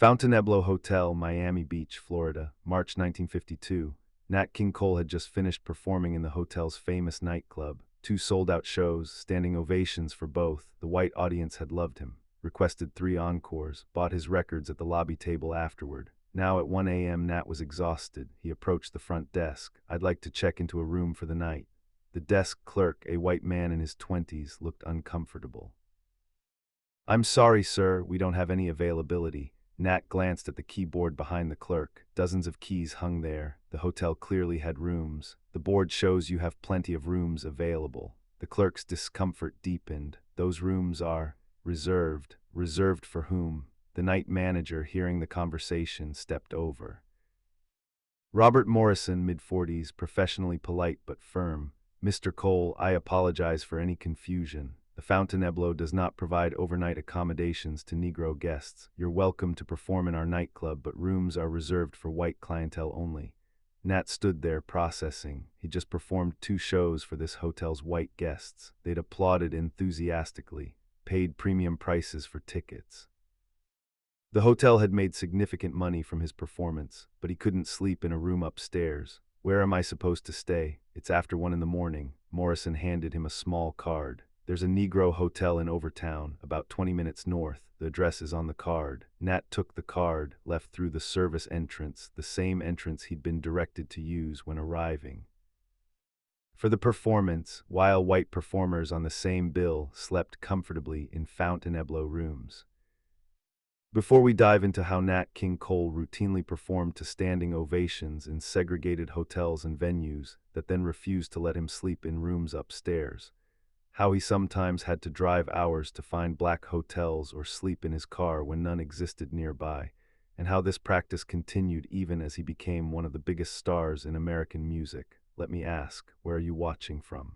Fountainebleau Hotel, Miami Beach, Florida, March 1952. Nat King Cole had just finished performing in the hotel's famous nightclub. Two sold-out shows, standing ovations for both. The white audience had loved him, requested 3 encores, bought his records at the lobby table afterward. Now at 1 a.m. Nat was exhausted. He approached the front desk. "I'd like to check into a room for the night." The desk clerk, a white man in his 20s, looked uncomfortable. "I'm sorry, sir, we don't have any availability." Nat glanced at the keyboard behind the clerk. Dozens of keys hung there. The hotel clearly had rooms. "The board shows you have plenty of rooms available." The clerk's discomfort deepened. "Those rooms are reserved." Reserved for whom? The night manager, hearing the conversation, stepped over. Robert Morrison, mid-40s, professionally polite but firm. "Mr. Cole, I apologize for any confusion. The Fountainebleau does not provide overnight accommodations to Negro guests. You're welcome to perform in our nightclub, but rooms are reserved for white clientele only." Nat stood there, processing. He just performed 2 shows for this hotel's white guests. They'd applauded enthusiastically, paid premium prices for tickets. The hotel had made significant money from his performance, but he couldn't sleep in a room upstairs. "Where am I supposed to stay?" "It's after 1 in the morning." Morrison handed him a small card. "There's a Negro hotel in Overtown, about 20 minutes north. The address is on the card." Nat took the card, left through the service entrance, the same entrance he'd been directed to use when arriving. For the performance, while white performers on the same bill slept comfortably in Fountainebleau rooms. Before we dive into how Nat King Cole routinely performed to standing ovations in segregated hotels and venues that then refused to let him sleep in rooms upstairs, how he sometimes had to drive hours to find black hotels or sleep in his car when none existed nearby, and how this practice continued even as he became one of the biggest stars in American music, let me ask, where are you watching from?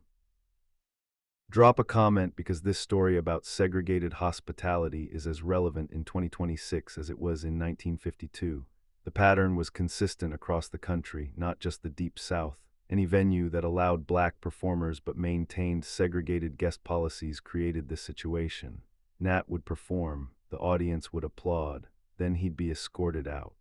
Drop a comment, because this story about segregated hospitality is as relevant in 2026 as it was in 1952. The pattern was consistent across the country, not just the Deep South. Any venue that allowed black performers but maintained segregated guest policies created this situation. Nat would perform, the audience would applaud, then he'd be escorted out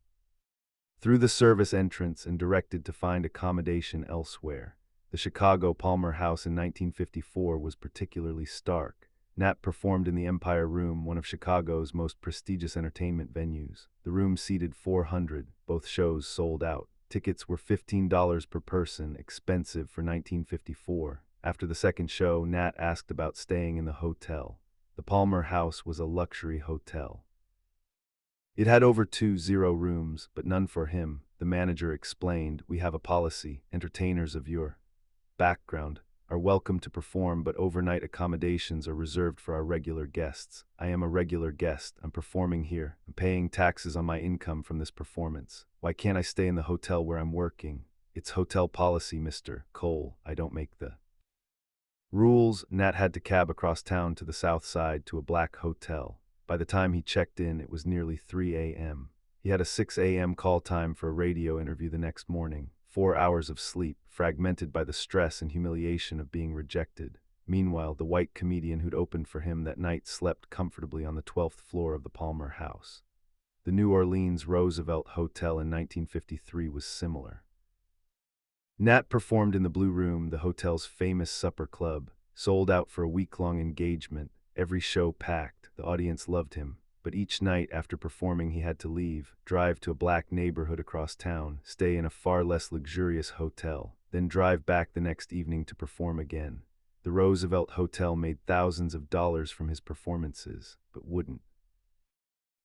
through the service entrance and directed to find accommodation elsewhere. The Chicago Palmer House in 1954 was particularly stark. Nat performed in the Empire Room, one of Chicago's most prestigious entertainment venues. The room seated 400, both shows sold out. Tickets were $15 per person, expensive for 1954. After the second show, Nat asked about staying in the hotel. The Palmer House was a luxury hotel. It had over 20 rooms, but none for him. The manager explained, "We have a policy. Entertainers of your background are welcome to perform, but overnight accommodations are reserved for our regular guests. I am a regular guest. I'm performing here. I'm paying taxes on my income from this performance. Why can't I stay in the hotel where I'm working?" "It's hotel policy, Mr. Cole. I don't make the rules." Nat had to cab across town to the south side to a black hotel. By the time he checked in, it was nearly 3 a.m. He had a 6 a.m. call time for a radio interview the next morning. 4 hours of sleep, fragmented by the stress and humiliation of being rejected. Meanwhile, the white comedian who'd opened for him that night slept comfortably on the 12th floor of the Palmer House. The New Orleans Roosevelt Hotel in 1953 was similar. Nat performed in the Blue Room, the hotel's famous supper club, sold out for a week-long engagement, every show packed. The audience loved him. But each night after performing he had to leave, drive to a black neighborhood across town, stay in a far less luxurious hotel, then drive back the next evening to perform again. The Roosevelt Hotel made thousands of dollars from his performances, but wouldn't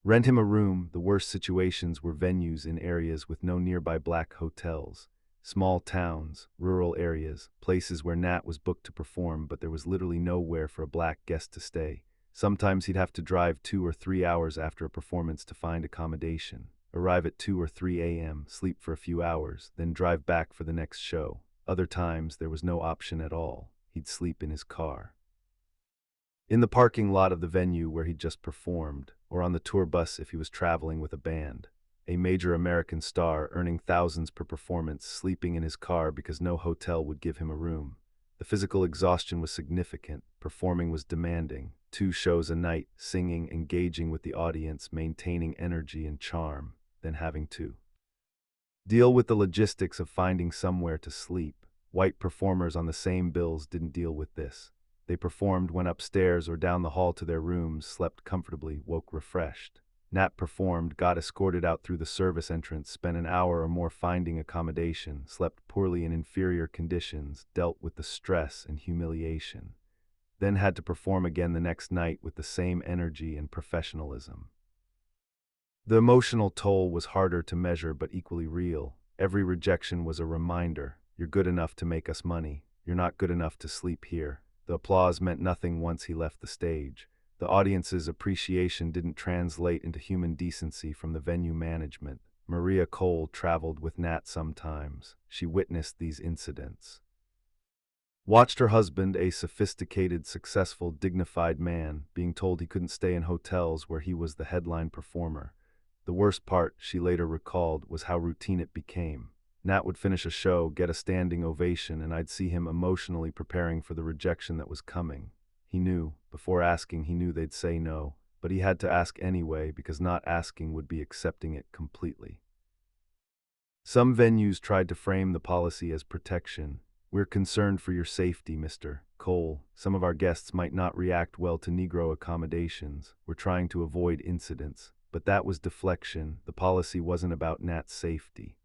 rent him a room. The worst situations were venues in areas with no nearby black hotels. Small towns, rural areas, places where Nat was booked to perform, but there was literally nowhere for a black guest to stay. Sometimes he'd have to drive 2 or 3 hours after a performance to find accommodation, arrive at 2 or 3 a.m., sleep for a few hours, then drive back for the next show. Other times there was no option at all. He'd sleep in his car, in the parking lot of the venue where he'd just performed, or on the tour bus if he was traveling with a band. A major American star earning thousands per performance, sleeping in his car because no hotel would give him a room. The physical exhaustion was significant, performing was demanding. 2 shows a night, singing, engaging with the audience, maintaining energy and charm, then having to deal with the logistics of finding somewhere to sleep. White performers on the same bills didn't deal with this. They performed, went upstairs or down the hall to their rooms, slept comfortably, woke refreshed. Nat performed, got escorted out through the service entrance, spent an hour or more finding accommodation, slept poorly in inferior conditions, dealt with the stress and humiliation, then had to perform again the next night with the same energy and professionalism. The emotional toll was harder to measure but equally real. Every rejection was a reminder: you're good enough to make us money, you're not good enough to sleep here. The applause meant nothing once he left the stage. The audience's appreciation didn't translate into human decency from the venue management. Maria Cole traveled with Nat sometimes. She witnessed these incidents. Watched her husband, a sophisticated, successful, dignified man, being told he couldn't stay in hotels where he was the headline performer. The worst part, she later recalled, was how routine it became. Nat would finish a show, get a standing ovation, and I'd see him emotionally preparing for the rejection that was coming. He knew, before asking, he knew they'd say no, but he had to ask anyway because not asking would be accepting it completely. Some venues tried to frame the policy as protection. "We're concerned for your safety, Mr. Cole. Some of our guests might not react well to Negro accommodations. We're trying to avoid incidents." But that was deflection. The policy wasn't about Nat's safety.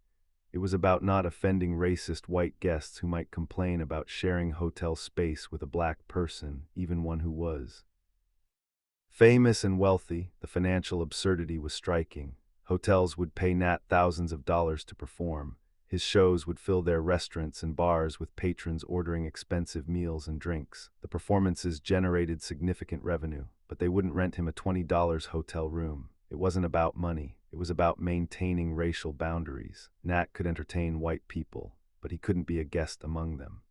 It was about not offending racist white guests who might complain about sharing hotel space with a black person, even one who was famous and wealthy. The financial absurdity was striking. Hotels would pay Nat thousands of dollars to perform. His shows would fill their restaurants and bars with patrons ordering expensive meals and drinks. The performances generated significant revenue, but they wouldn't rent him a $20 hotel room. It wasn't about money. It was about maintaining racial boundaries. Nat could entertain white people, but he couldn't be a guest among them.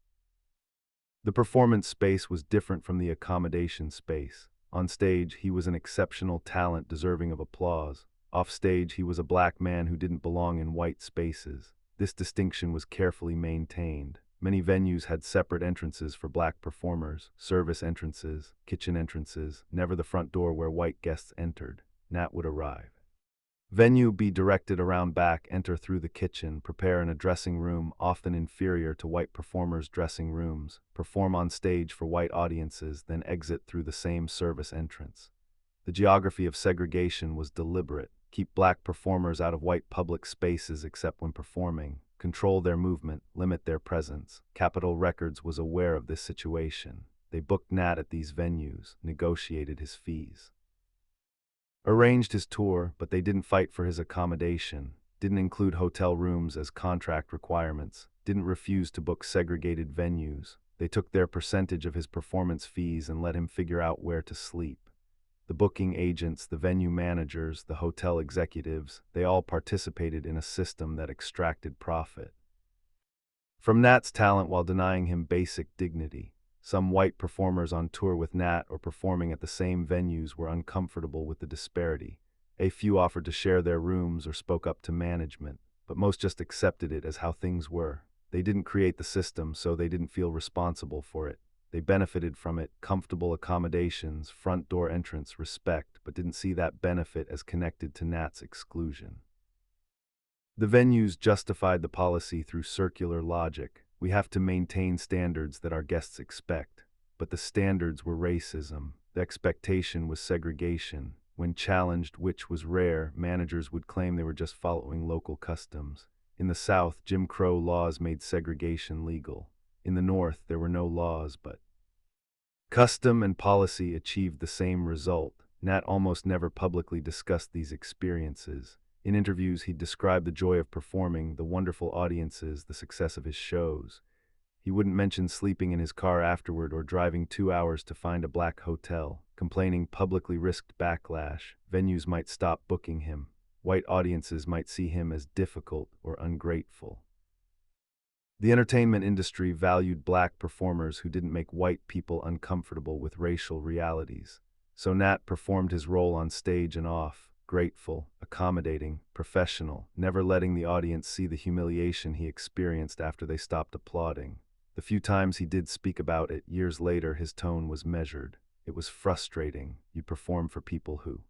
The performance space was different from the accommodation space. On stage, he was an exceptional talent deserving of applause. Off stage, he was a black man who didn't belong in white spaces. This distinction was carefully maintained. Many venues had separate entrances for black performers, service entrances, kitchen entrances, never the front door where white guests entered. Nat would arrive. Venue be directed around back, enter through the kitchen, prepare in a dressing room often inferior to white performers' dressing rooms, perform on stage for white audiences, then exit through the same service entrance. The geography of segregation was deliberate. Keep black performers out of white public spaces except when performing, control their movement, limit their presence. Capitol Records was aware of this situation. They booked Nat at these venues, negotiated his fees, arranged his tour, but they didn't fight for his accommodation, didn't include hotel rooms as contract requirements, didn't refuse to book segregated venues. They took their percentage of his performance fees and let him figure out where to sleep. The booking agents, the venue managers, the hotel executives, they all participated in a system that extracted profit from Nat's talent while denying him basic dignity. Some white performers on tour with Nat or performing at the same venues were uncomfortable with the disparity. A few offered to share their rooms or spoke up to management, but most just accepted it as how things were. They didn't create the system, so they didn't feel responsible for it. They benefited from it: comfortable accommodations, front door entrance, respect, but didn't see that benefit as connected to Nat's exclusion. The venues justified the policy through circular logic. We have to maintain standards that our guests expect. But the standards were racism. The expectation was segregation. When challenged, which was rare, managers would claim they were just following local customs. In the South, Jim Crow laws made segregation legal. In the North, there were no laws, but custom and policy achieved the same result. Nat almost never publicly discussed these experiences. In interviews, he'd describe the joy of performing, the wonderful audiences, the success of his shows. He wouldn't mention sleeping in his car afterward or driving 2 hours to find a black hotel. Complaining publicly risked backlash. Venues might stop booking him. White audiences might see him as difficult or ungrateful. The entertainment industry valued black performers who didn't make white people uncomfortable with racial realities. So Nat performed his role on stage and off, grateful, accommodating, professional, never letting the audience see the humiliation he experienced after they stopped applauding. The few times he did speak about it, years later, his tone was measured. It was frustrating. You perform for people who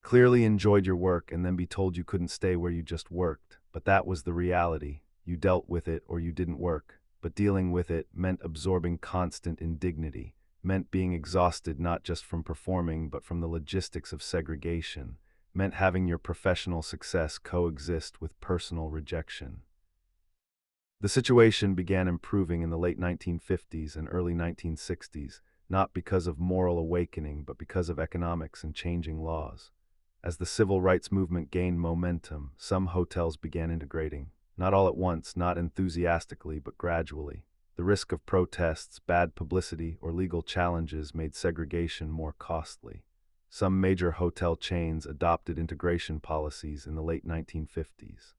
clearly enjoyed your work and then be told you couldn't stay where you just worked. But that was the reality. You dealt with it or you didn't work. But dealing with it meant absorbing constant indignity, meant being exhausted not just from performing but from the logistics of segregation, meant having your professional success coexist with personal rejection. The situation began improving in the late 1950s and early 1960s, not because of moral awakening but because of economics and changing laws. As the civil rights movement gained momentum, some hotels began integrating. Not all at once, not enthusiastically, but gradually. The risk of protests, bad publicity, or legal challenges made segregation more costly. Some major hotel chains adopted integration policies in the late 1950s.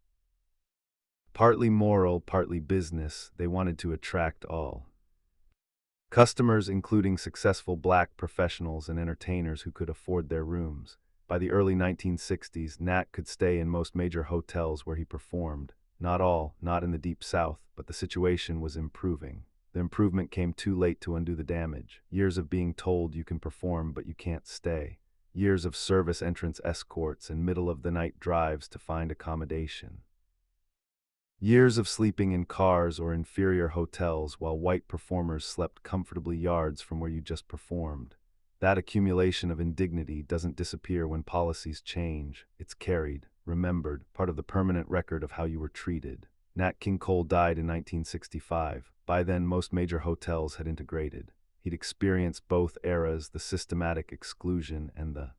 Partly moral, partly business, they wanted to attract all customers, including successful black professionals and entertainers who could afford their rooms. By the early 1960s, Nat could stay in most major hotels where he performed. Not all, not in the Deep South, but the situation was improving. The improvement came too late to undo the damage. Years of being told you can perform but you can't stay. Years of service entrance escorts and middle-of-the-night drives to find accommodation. Years of sleeping in cars or inferior hotels while white performers slept comfortably yards from where you just performed. That accumulation of indignity doesn't disappear when policies change. It's carried, remembered, part of the permanent record of how you were treated. Nat King Cole died in 1965. By then, most major hotels had integrated. He'd experienced both eras, the systematic exclusion and the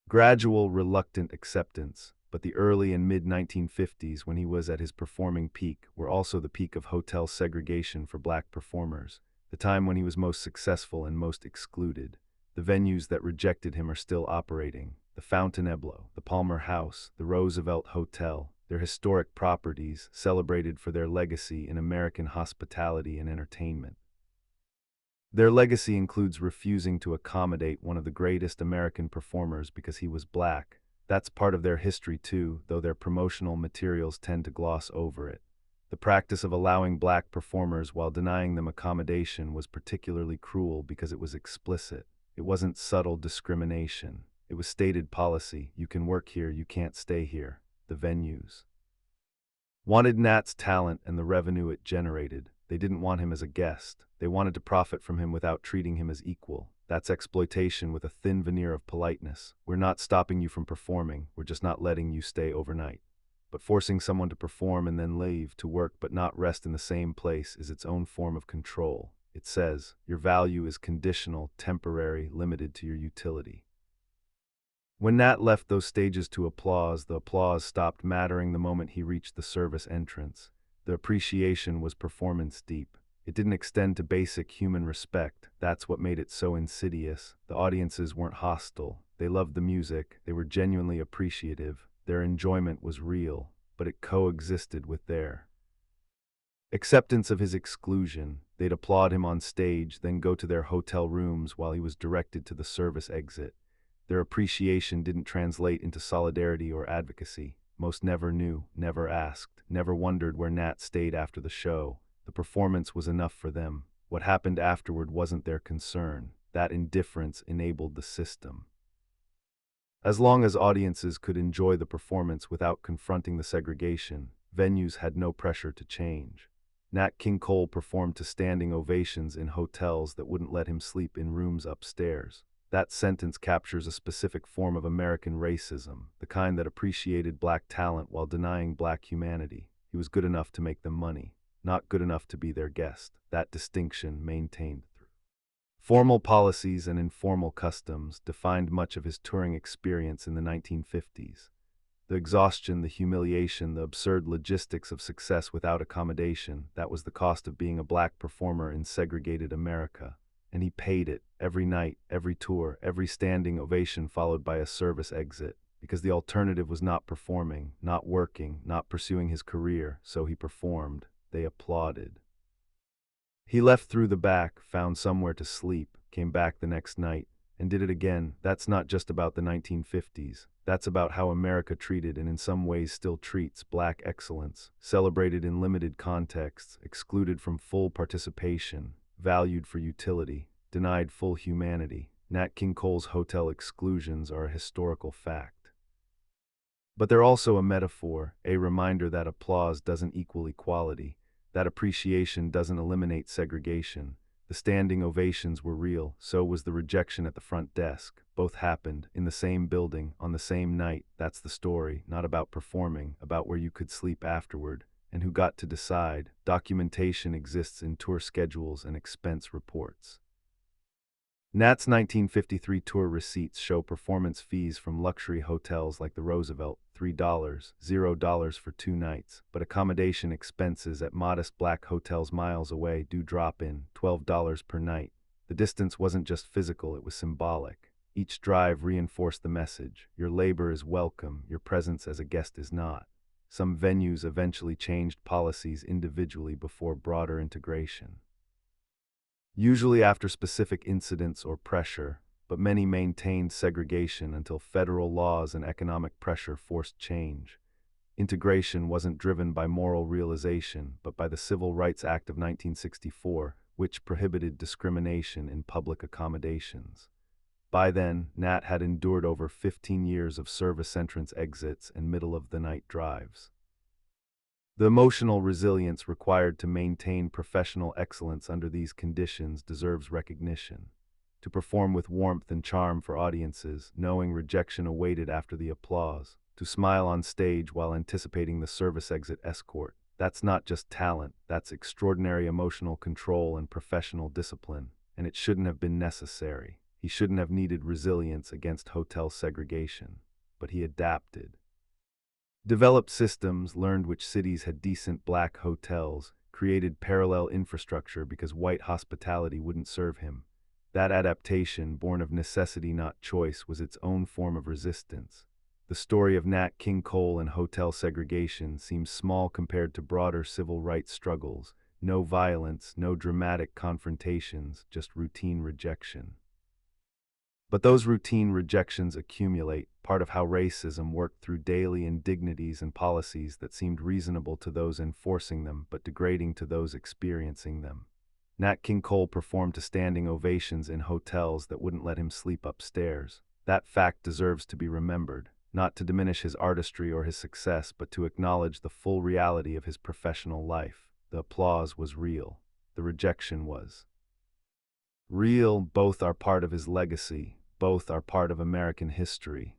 gradual, reluctant acceptance. But the early and mid-1950s, when he was at his performing peak, were also the peak of hotel segregation for black performers. The time when he was most successful and most excluded. The venues that rejected him are still operating. The Fountainebleau, the Palmer House, the Roosevelt Hotel, their historic properties celebrated for their legacy in American hospitality and entertainment. Their legacy includes refusing to accommodate one of the greatest American performers because he was black. That's part of their history too, though their promotional materials tend to gloss over it. The practice of allowing black performers while denying them accommodation was particularly cruel because it was explicit. It wasn't subtle discrimination. It was stated policy. You can work here, you can't stay here. The venues wanted Nat's talent and the revenue it generated. They didn't want him as a guest. They wanted to profit from him without treating him as equal. That's exploitation with a thin veneer of politeness. We're not stopping you from performing. We're just not letting you stay overnight. But forcing someone to perform and then leave to work but not rest in the same place is its own form of control. It says, your value is conditional, temporary, limited to your utility. When Nat left those stages to applause, the applause stopped mattering the moment he reached the service entrance. The appreciation was performance deep. It didn't extend to basic human respect. That's what made it so insidious. The audiences weren't hostile. They loved the music. They were genuinely appreciative. Their enjoyment was real, but it coexisted with their acceptance of his exclusion. They'd applaud him on stage, then go to their hotel rooms while he was directed to the service exit. Their appreciation didn't translate into solidarity or advocacy. Most never knew, never asked, never wondered where Nat stayed after the show. The performance was enough for them. What happened afterward wasn't their concern. That indifference enabled the system. As long as audiences could enjoy the performance without confronting the segregation, venues had no pressure to change. Nat King Cole performed to standing ovations in hotels that wouldn't let him sleep in rooms upstairs. That sentence captures a specific form of American racism, the kind that appreciated black talent while denying black humanity. He was good enough to make them money, not good enough to be their guest. That distinction, maintained through formal policies and informal customs, defined much of his touring experience in the 1950s. The exhaustion, the humiliation, the absurd logistics of success without accommodation, that was the cost of being a black performer in segregated America. And he paid it, every night, every tour, every standing ovation followed by a service exit, because the alternative was not performing, not working, not pursuing his career, so he performed. They applauded. He left through the back, found somewhere to sleep, came back the next night, and did it again. That's not just about the 1950s. That's about how America treated and in some ways still treats black excellence, celebrated in limited contexts, excluded from full participation, valued for utility, denied full humanity. Nat King Cole's hotel exclusions are a historical fact. But they're also a metaphor, a reminder that applause doesn't equal equality, that appreciation doesn't eliminate segregation. The standing ovations were real, so was the rejection at the front desk. Both happened, in the same building, on the same night. That's the story, not about performing, about where you could sleep afterward, and who got to decide. Documentation exists in tour schedules and expense reports. Nat's 1953 tour receipts show performance fees from luxury hotels like the Roosevelt, $3, $0 for 2 nights, but accommodation expenses at modest black hotels miles away do drop in, $12 per night. The distance wasn't just physical, it was symbolic. Each drive reinforced the message: your labor is welcome, your presence as a guest is not. Some venues eventually changed policies individually before broader integration, usually after specific incidents or pressure, but many maintained segregation until federal laws and economic pressure forced change. Integration wasn't driven by moral realization, but by the Civil Rights Act of 1964, which prohibited discrimination in public accommodations. By then, Nat had endured over 15 years of service entrance exits and middle-of-the-night drives. The emotional resilience required to maintain professional excellence under these conditions deserves recognition. To perform with warmth and charm for audiences, knowing rejection awaited after the applause, to smile on stage while anticipating the service exit escort, that's not just talent, that's extraordinary emotional control and professional discipline, and it shouldn't have been necessary. He shouldn't have needed resilience against hotel segregation, but he adapted. Developed systems, learned which cities had decent black hotels, created parallel infrastructure because white hospitality wouldn't serve him. That adaptation, born of necessity not choice, was its own form of resistance. The story of Nat King Cole and hotel segregation seems small compared to broader civil rights struggles. No violence, no dramatic confrontations, just routine rejection. But those routine rejections accumulate, part of how racism worked through daily indignities and policies that seemed reasonable to those enforcing them but degrading to those experiencing them. Nat King Cole performed to standing ovations in hotels that wouldn't let him sleep upstairs. That fact deserves to be remembered, not to diminish his artistry or his success, but to acknowledge the full reality of his professional life. The applause was real. The rejection was real. Both are part of his legacy. Both are part of American history.